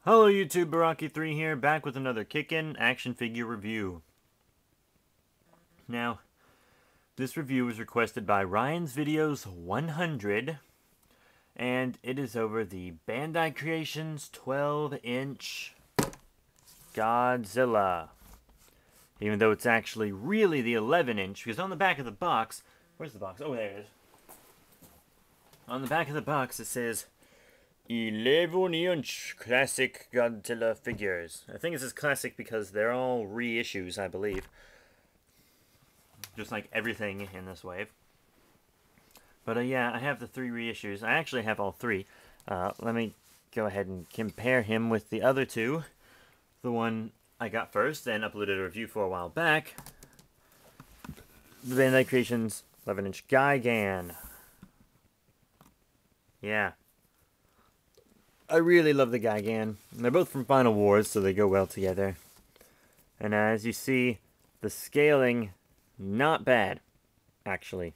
Hello YouTube, Baraki3 here, back with another Kick-In action figure review. Now, this review was requested by Ryan's Videos 100, and it is over the Bandai Creations 12-inch Godzilla. Even though it's actually really the 11-inch, because on the back of the box, where's the box? Oh, there it is. On the back of the box it says 11-inch classic Godzilla figures. I think it says classic because they're all reissues, I believe. Just like everything in this wave. But yeah, I have the 3 reissues. I actually have all 3. Let me go ahead and compare him with the other 2. The one I got first and uploaded a review for a while back. The Bandai Creations 11-inch Gigan. Yeah. I really love the Gigan. They're both from Final Wars, so they go well together. And as you see, the scaling, not bad, actually.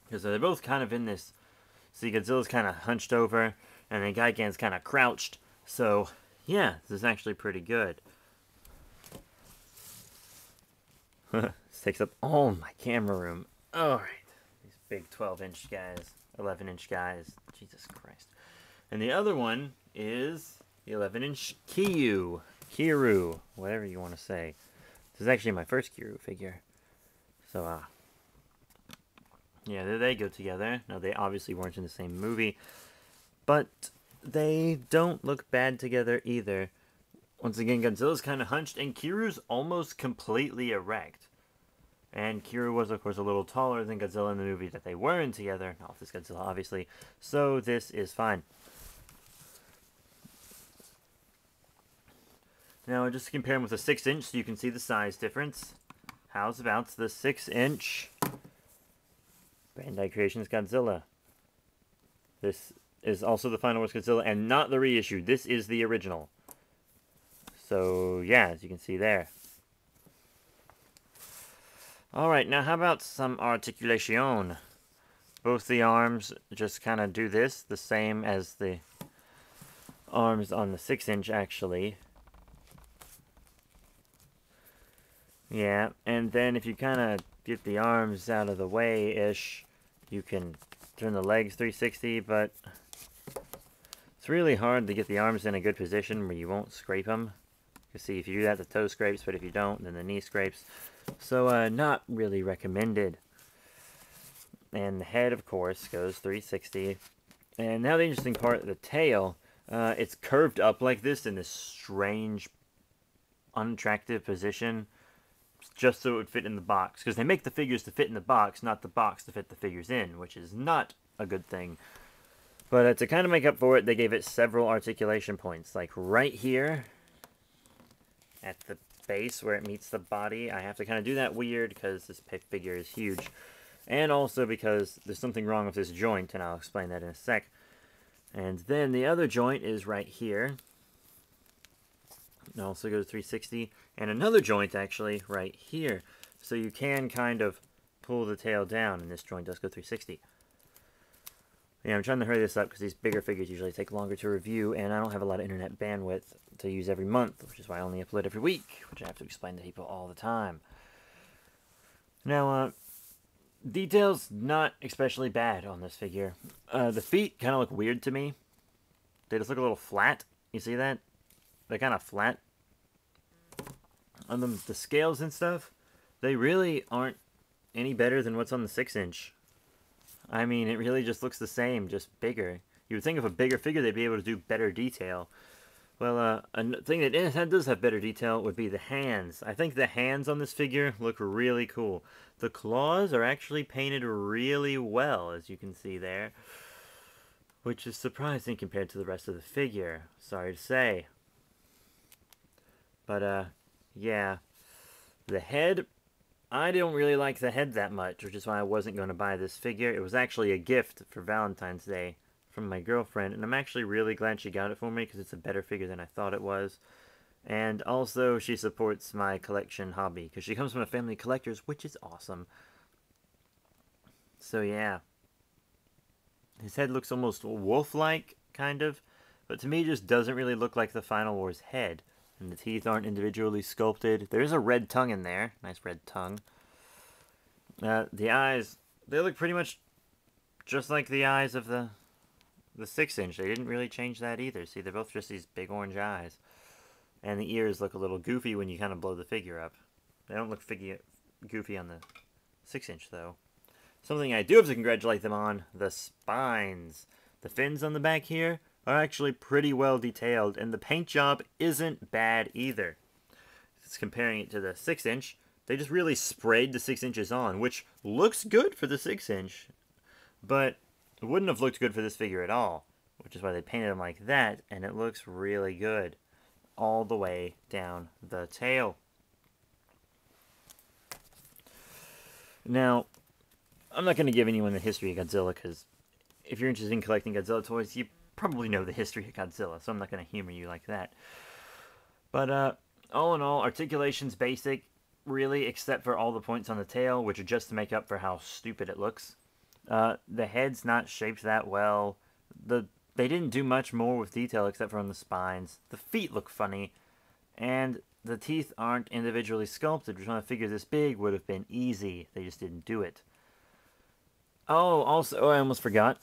Because they're both kind of in this... See, Godzilla's kind of hunched over, and then Gigan's kind of crouched. So, yeah, this is actually pretty good. This takes up all my camera room. Alright. These big 12-inch guys, 11-inch guys. Jesus Christ. And the other one is the 11-inch Kiru, whatever you want to say. This is actually my first Kiru figure. So, yeah, there they go together. Now, they obviously weren't in the same movie, but they don't look bad together either. Once again, Godzilla's kind of hunched, and Kiru's almost completely erect. And Kiru was, of course, a little taller than Godzilla in the movie that they were in together. Not this Godzilla, obviously. So, this is fine. Now, just to compare him with a 6-inch so you can see the size difference. How's about the 6-inch Bandai Creations Godzilla? This is also the Final Wars Godzilla and not the reissue. This is the original. So, yeah, as you can see there. Alright, now how about some Articulation? Both the arms just kind of do this, the same as the arms on the 6-inch, actually. Yeah, and then if you kind of get the arms out of the way-ish, you can turn the legs 360, but it's really hard to get the arms in a good position where you won't scrape them. You see, if you do that, the toe scrapes, but if you don't, then the knee scrapes. So, not really recommended. And the head, of course, goes 360. And now the interesting part, the tail, it's curved up like this in this strange, unattractive position, just so it would fit in the box. Because they make the figures to fit in the box, not the box to fit the figures in, which is not a good thing. But to kind of make up for it, they gave it several articulation points. Like right here, at the base where it meets the body. I have to kind of do that weird because this figure is huge. And also because there's something wrong with this joint, and I'll explain that in a sec. And then the other joint is right here. It also goes 360, and another joint actually right here. So you can kind of pull the tail down, and this joint does go 360. Yeah, I'm trying to hurry this up because these bigger figures usually take longer to review, and I don't have a lot of internet bandwidth to use every month, which is why I only upload every week, which I have to explain to people all the time. Now, details not especially bad on this figure. The feet kind of look weird to me. They just look a little flat. You see that? They're kind of flat. On the scales and stuff, they really aren't any better than what's on the 6-inch. I mean, it really just looks the same, just bigger. You would think of a bigger figure, they'd be able to do better detail. Well, a thing that does have better detail would be the hands. I think the hands on this figure look really cool. The claws are actually painted really well, as you can see there. Which is surprising compared to the rest of the figure, sorry to say. But, yeah. The head, I don't really like the head that much, which is why I wasn't going to buy this figure. It was actually a gift for Valentine's Day from my girlfriend, and I'm actually really glad she got it for me because it's a better figure than I thought it was. And also, she supports my collection hobby because she comes from a family of collectors, which is awesome. So, yeah. His head looks almost wolf-like, kind of, but to me it just doesn't really look like the Final War's head. And the teeth aren't individually sculpted. There's a red tongue in there. Nice red tongue. The eyes, they look pretty much just like the eyes of the 6-inch. They didn't really change that either. See, they're both just these big orange eyes. And the ears look a little goofy when you kind of blow the figure up. They don't look goofy on the 6-inch, though. Something I do have to congratulate them on, the spines. The fins on the back here are actually pretty well detailed, and the paint job isn't bad either. Just comparing it to the 6-inch, they just really sprayed the 6 inches on, which looks good for the 6-inch, but it wouldn't have looked good for this figure at all, which is why they painted him like that, and it looks really good all the way down the tail. Now, I'm not going to give anyone the history of Godzilla, because if you're interested in collecting Godzilla toys, you probably know the history of Godzilla, so I'm not going to humor you like that. But all in all, Articulation's basic, really, except for all the points on the tail, which are just to make up for how stupid it looks. The head's not shaped that well. They didn't do much more with detail except for on the spines. The feet look funny, and the teeth aren't individually sculpted, which on a figure this big would have been easy. They just didn't do it. Oh, also, I almost forgot.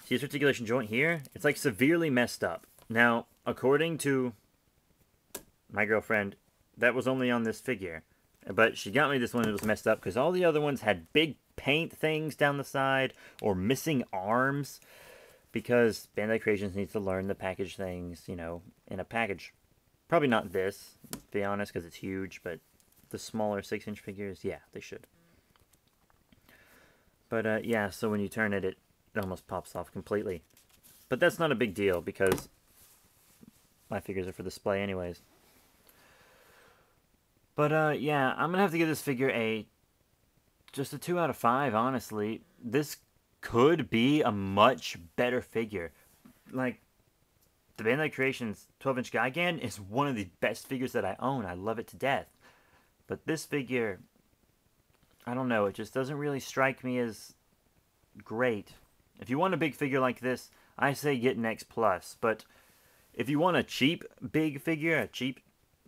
See this articulation joint here? It's like severely messed up. Now, according to my girlfriend, that was only on this figure. But she got me this one that was messed up because all the other ones had big paint things down the side or missing arms. Because Bandai Creations needs to learn to package things, you know, in a package. Probably not this, to be honest, because it's huge. But the smaller 6-inch figures, yeah, they should. But yeah, so when you turn it, it almost pops off completely. But that's not a big deal because my figures are for display anyways. But yeah, I'm going to have to give this figure just a 2 out of 5, honestly. This could be a much better figure. Like, the Bandai Creations 12-inch Gigan is one of the best figures that I own. I love it to death. But this figure, I don't know, it just doesn't really strike me as great. If you want a big figure like this, I say get an X+. But if you want a cheap big figure, a cheap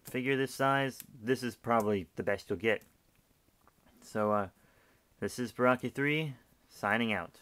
figure this size, this is probably the best you'll get. So, this is Baraki 3, signing out.